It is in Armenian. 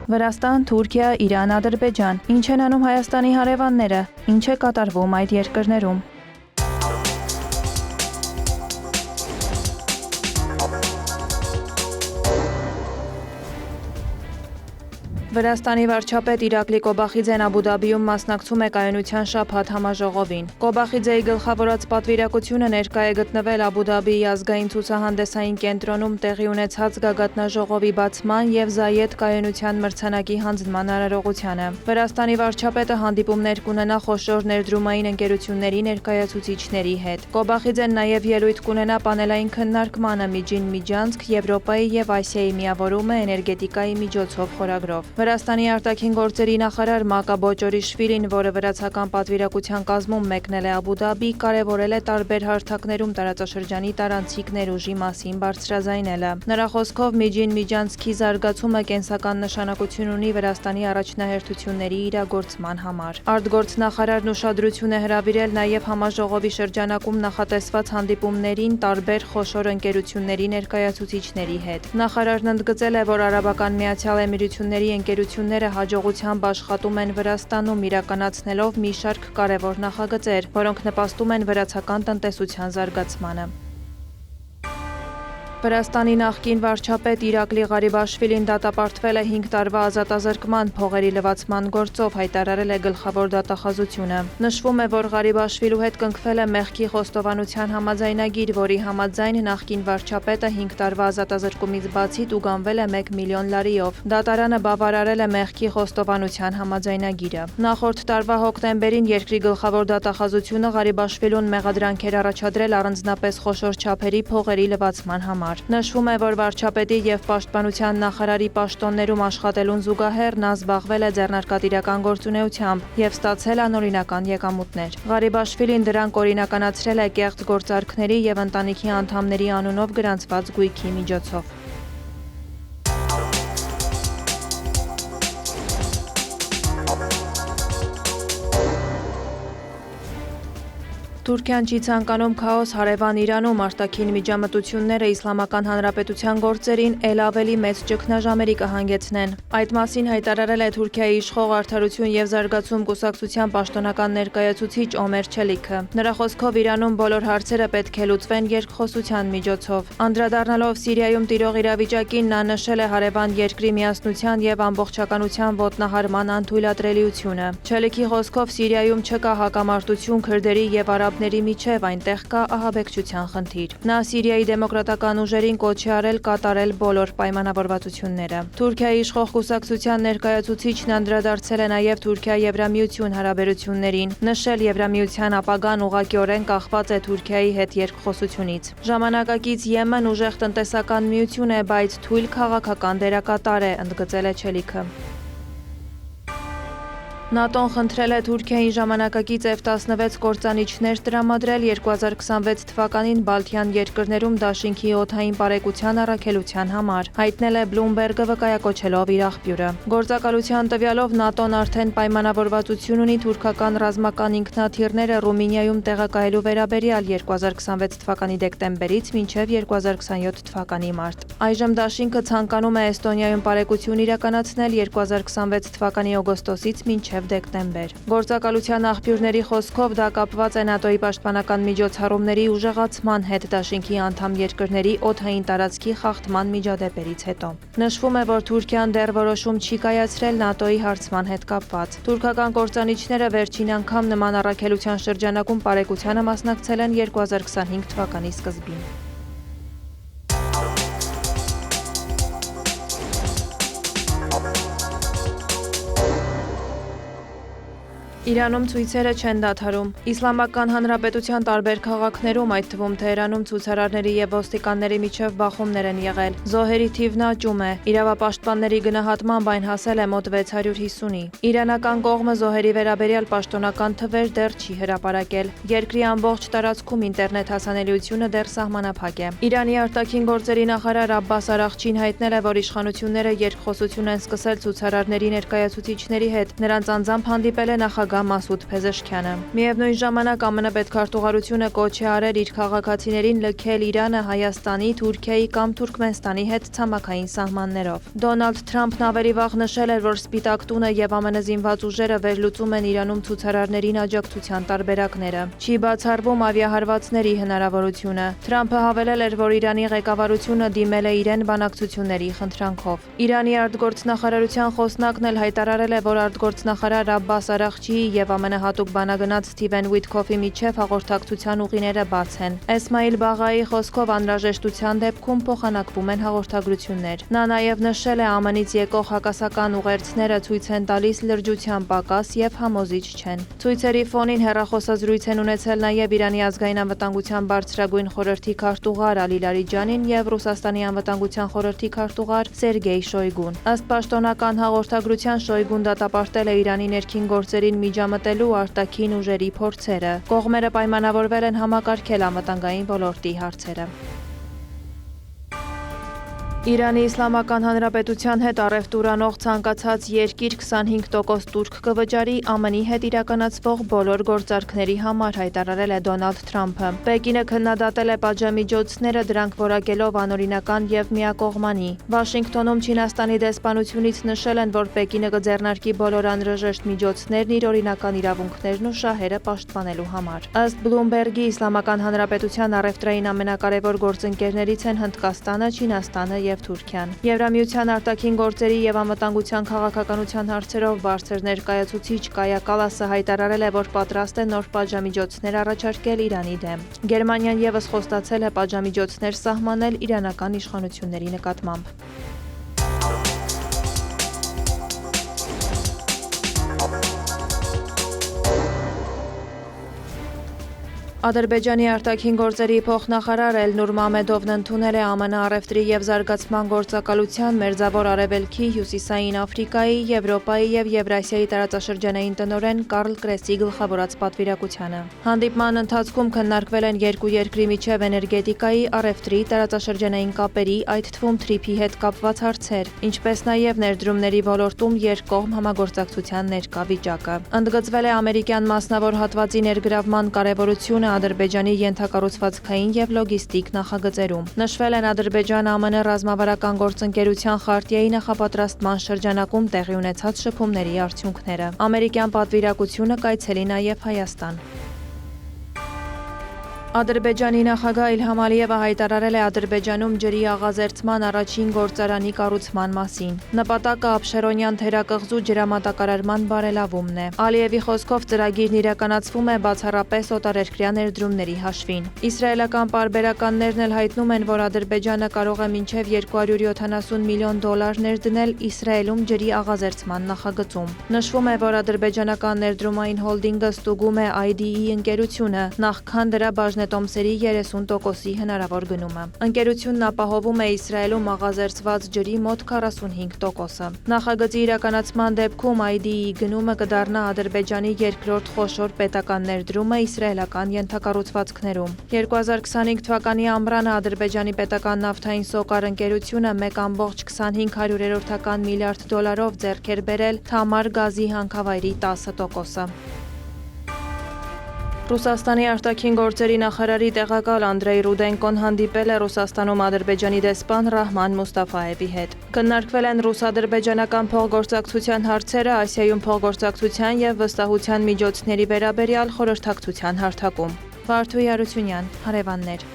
Վրաստան, Թուրքիա, Իրան, Ադրբեջան։ Ինչ են անում Հայաստանի հարևանները, ինչ է կատարվում այդ երկրներում։ Վրաստանի վարչապետ Իրակլի Կոբախիձեն Աբու Դաբիում մասնակցում է կայունության շաբաթ համաժողովին։ Կոբախիձեի գլխավորած պատվիրակությունը ներկա է գտնվել Աբու Դաբիի ազգային ցուցահանդեսային կենտրոնում տեղի ունեցած գագաթնաժողովի բացման եւ Զայեդ կայունության մրցանակի հանձնման արարողությանը։ Վրաստանի վարչապետը հանդիպումներ կունենա խոշոր ներդրումային ընկերությունների ներկայացուցիչների հետ։ Կոբախիձեն նաեւ ելույթ կունենա պանելային քննարկմանը Միջին Միջանցք, Եվրոպայի եւ Ասիայի միավորումը էներգետիկայի միջոցով խորագրով։ Վրաստանի արտաքին գործերի նախարար Մակա Բոճորիշվիլին, որը վրացական պատվիրակության կազմում մեկնել է Աբու Դաբի, կարևորել է տարբեր հարթակներում տարածաշրջանի տարանցիկ ներուժի մասին բարձրաձայնելը։ Նրա խոսքով Միջին Միջանցքի զարգացումը կենսական նշանակություն ունի Վրաստանի առաջնահերթությունների իրագործման համար։ Արտգործնախարարն ուշադրություն է հրավիրել նաև համաժողովի շրջանակում նախատեսված հանդիպումներին տարբեր խոշոր ընկերությունների ներկայացուցիչների հետ։ Նախարարն ընդգծել է, որ Արաբական Միացյալ Էմիրությունների ընկերությունները հաջողությամբ աշխատում են Վրաստանում իրականացնելով մի շարք կարևոր նախագծեր, որոնք նպաստում են վրացական տնտեսության զարգացմանը։ Վրաստանի նախկին վարչապետ Իրակլի Ղարիբաշվիլին դատապարտվել է 5 տարվա ազատազրկման փողերի լվացման գործով, հայտարարել է գլխավոր դատախազությունը։ Նշվում է, որ Ղարիբաշվիլու հետ կնքվել է մեղքի խոստովանության համաձայնագիր, որի համաձայն նախկին վարչապետը 5 տարվա ազատազրկումից բացի տուգանվել է 1 միլիոն լարիով։ Դատարանը բավարարել է մեղքի խոստովանության համաձայնագիրը։ Նախորդ տարվա հոկտեմբերին երկրի գլխավոր դատախազությունը Ղարիբաշվիլուն մեղադրանքեր առաջադրել առանձնապես խոշոր չափերի փողերի լվացման համար։ Նշվում է, որ վարչապետի եւ պաշտպանության նախարարի պաշտոններում աշխատելուն զուգահեռ նա զբաղվել է ձեռնարկատիրական գործունեությամբ եւ ստացել անօրինական եկամուտներ։ Ղարիբաշվիլին դրանք օրինականացրել է կեղծ գործարքների եւ ընտանիքի անդամների անունով գրանցված գույքի միջոցով։ Թուրքիան չի ցանկանում քաոս հարևան Իրանում, արտաքին միջամտությունները Իսլամական Հանրապետության գործերին էլ ավելի մեծ ճգնաժամերի կհանգեցնեն։ Այդ մասին հայտարարել է Թուրքիայի իշխող Արդարություն եւ զարգացում կուսակցության պաշտոնական ներկայացուցիչ Օմեր Չելիքը։ Նրա խոսքով Իրանում բոլոր հարցերը պետք է լուծվեն երկխոսության միջոցով։ Անդրադառնալով Սիրիայում տիրող իրավիճակին, նա նշել է հարևան երկրի միասնության եւ ամբողջականության ոտնահարման անթույլատրելիությունը։ Չելիքի խոսքով Սիրիայում չկա հակամարտություն քրդերի եւ արաբների միջև, այնտեղ կա ահաբեկչության խնդիր։ Նա Սիրիայի դեմոկրատական ուժերին կոչ է արել կատարել բոլոր պայմանավորվածությունները։ Թուրքիայի իշխող կուսակցության ներկայացուցիչն անդրադարձել է նաև Թուրքիա-Եվրամիություն հարաբերություններին, նշել Եվրամիության ապագան ուղղակիորեն կախված է Թուրքիայի հետ երկխոսությունից։ Ժամանակակից Եմեն ուժեղ տնտեսական միություն է, բայց թույլ քաղաքական դերակատար է, ընդգծել է Չելիքը։ ՆԱՏՕ-ն խնդրել է Թուրքիային ժամանակակից F-16 կործանիչներ տրամադրել 2026 թվականին Բալթյան երկրներում դաշինքի օդային պարեկության առաքելության համար, հայտնել է Բլումբերգը վկայակոչելով իր աղբյուրը։ Գործակալության տվյալով ՆԱՏՕ-ն արդեն պայմանավորվածություն ունի թուրքական ռազմական ինքնաթիռները Ռումինիայում տեղակայելու վերաբերյալ 2026 թվականի դեկտեմբերից մինչև 2027 թվականի մարտ։ Այժմ դաշինքը ցանկանում է Էստոնիայում պարեկություն իրականացնել 2026 թվականի օգոստոսից մինչև դեկտեմբեր։ Գործակալության աղբյուրների խոսքով դա կապված է ՆԱՏՕ-ի պաշտպանական միջոցառումների ուժեղացման հետ դաշինքի անդամ երկրների օդային տարածքի խախտման միջադեպերից հետո։ Նշվում է, որ Թուրքիան դեռ որոշում չի կայացրել ՆԱՏՕ-ի հարցման հետ կապված։ Թուրքական կործանիչները վերջին անգամ նման առաքելության շրջանակում պարեկությանը մասնակցել են 2025 թվականի սկզբին։ Իրանում ցույցերը չեն դադարում։ Իսլամական Հանրապետության տարբեր քաղաքներում, այդ թվում Թեհրանում, ցուցարարների եւ ոստիկանների միջև բախումներ են եղել։ Զոհերի թիվն աճում է։ Իրավապաշտպանների գնահատմամբ այն հասել է մոտ 650-ի։ Իրանական կողմը զոհերի վերաբերյալ պաշտոնական թվեր դեռ չի հրապարակել։ Երկրի ամբողջ տարածքում ինտերնետ հասանելիությունը դեռ սահմանափակ է։ Իրանի արտաքին գործերի նախարար Աբբաս Արաղչին հայտնել է, որ իշխանությունները երկխոսություն են սկսել ցուցարարների ներկայացուցիչների հետ։ Նրանց անձամբ հանդիպել է նախագահ նախագահ Մասուդ Փեզեշքյանը։ Միևնույն ժամանակ ԱՄՆ պետքարտուղարությունը կոչ է արել իր քաղաքացիներին լքել Իրանը Հայաստանի, Թուրքիայի կամ Թուրքմենստանի հետ ցամաքային սահմաններով։ Դոնալդ Թրամփն ավելի վաղ նշել էր, որ Սպիտակ տունը եւ ԱՄՆ զինված ուժերը վերլուծում են Իրանում ցուցարարներին աջակցության տարբերակները։ Չի բացառվում ավիահարվածների հնարավորությունը։ Թրամփը հավելել էր, որ Իրանի ղեկավարությունը դիմել է իրեն բանակցությունների խնդրանքով։ Իրանի արտգործնախարարության խոսնակն էլ հայտարարել է, որ արտգործնախարար Աբբաս Արաղչիի եւ ԱՄՆ հատուկ բանագնաց Սթիվեն Ուիթքոֆի միջև հաղորդակցության ուղիները բաց են։ Էսմայիլ Բաղայի խոսքով անհրաժեշտության դեպքում փոխանակվում են հաղորդագրություններ։ Նա նաեւ նշել է, ԱՄՆ-ից եկող հակասական ուղերձները ցույց են տալիս լրջության պակաս եւ համոզիչ չեն։ Ցույցերի ֆոնին հեռախոսազրույց են ունեցել նաեւ Իրանի ազգային անվտանգության բարձրագույն խորհրդի քարտուղար Ալի Լարիջանին եւ Ռուսաստանի անվտանգության խորհրդի քարտուղար Սերգեյ Շոյգուն։ Ըստ պաշտոնական հաղորդագրության Շոյգուն դատապարտել է Իրանի ներքին գործերին միջամտելու արտաքին ուժերի փորձերը։ Կողմերը պայմանավորվել են համակարգել անվտանգային ոլորտի հարցերը։ Իրանի Իսլամական Հանրապետության հետ առևտուր անող ցանկացած երկիր 25% տուրք կվճարի ԱՄՆ-ի հետ իրականացվող բոլոր գործարքների համար, հայտարարել է Դոնալդ Թրամփը։ Պեկինը քննադատել է պատժամիջոցները, դրանք որակելով անօրինական եւ միակողմանի։ Վաշինգտոնում Չինաստանի դեսպանությունից նշել են, որ Պեկինը կձեռնարկի բոլոր անհրաժեշտ միջոցներն իր օրինական իրավունքներն ու շահերը պաշտպանելու համար։ Ըստ Բլումբերգի, Իսլամական Հանրապետության առևտրային ամենակարևոր գործընկերներից են Հնդկաստանը, Չինաստանը եւ Թուրքիան։ Եվրամիության արտաքին գործերի եւ անվտանգության քաղաքականության հարցերով բարձր ներկայացուցիչ Կայա Կալասը հայտարարել է, որ պատրաստ է նոր պատժամիջոցներ առաջարկել Իրանի դեմ։ Գերմանիան եւս խոստացել է պատժամիջոցներ սահմանել իրանական իշխանությունների նկատմամբ։ Ադրբեջանի արտաքին գործերի փոխնախարար Էլնուր Մամեդովն ընդունել է ԱՄՆ առևտրի եւ զարգացման գործակալության Մերձավոր Արևելքի, Հյուսիսային Աֆրիկայի, Եվրոպայի եւ Եվրասիայի տարածաշրջանային տնօրեն Կարլ Կրեսի գլխավորած պատվիրակությանը։ Հանդիպման ընթացքում քննարկվել են երկու երկրի միջև էներգետիկայի, առևտրի, տարածաշրջանային կապերի, այդ թվում թրիփի հետ կապված հարցեր, ինչպես նաեւ ներդրումների ոլորտում երկկողմ համագործակցության ներկա վիճակը։ Ընդգծվել է ամերիկյան մասնավոր հատվածի ներգրավման կարեւորությունը Ադրբեջանի ենթակառուցվածքային եւ լոգիստիկ նախագծերում։ Նշվել են Ադրբեջան-ԱՄՆ ռազմավարական գործընկերության խարտիայի նախապատրաստման շրջանակում տեղի ունեցած շփումների արդյունքները։ Ամերիկյան պատվիրակությունը կայցելի նաեւ Հայաստան։ Ադրբեջանի նախագահ Իլհամ Ալիևը հայտարարել է Ադրբեջանում ջրի աղազերծման առաջին գործարանի կառուցման մասին։ Նպատակը Աբշերոնյան թերակղզու ջրամատակարարման բարելավումն է։ Ալիևի խոսքով ծրագիրն իրականացվում է բացառապես օտարերկրյա ներդրումների հաշվին։ Իսրայելական պարբերականներն էլ հայտնում են, որ Ադրբեջանը կարող է մինչև $270 միլիոն ներդնել Իսրայելում ջրի աղազերծման նախագծում։ Նշվում է, որ ադրբեջանական ներդրումային հոլդինգը ստուգում է IDE ընկերությունը, նախքան դրա Տոմսերի 30%-ի հնարավոր գնումը։ Ընկերությունն ապահովում է Իսրայելում աղազերծված ջրի մոտ 45%-ը։ Նախագծի իրականացման դեպքում IDE-ի գնումը կդառնա Ադրբեջանի երկրորդ խոշոր պետական ներդրումը իսրայելական ենթակառուցվածքներում։ 2025 թվականի ամռանը Ադրբեջանի պետական նավթային սոկար ընկերությունը 1.25 միլիարդ դոլարով ձեռք էր բերել Թամար գազի հանքավայրի 10%-ը։ Ռուսաստանի արտաքին գործերի նախարարի տեղակալ Անդրեյ Ռուդենկոն հանդիպել է Ռուսաստանում Ադրբեջանի դեսպան Ռահման Մուստաֆայևի հետ։ Քննարկվել են ռուս-ադրբեջանական փոխգործակցության հարցերը, Ասիայում փոխգործակցության եւ վստահության միջոցների վերաբերյալ խորհրդակցության հարթակում։ Վարդուհի Արությունյան, հարևաններ։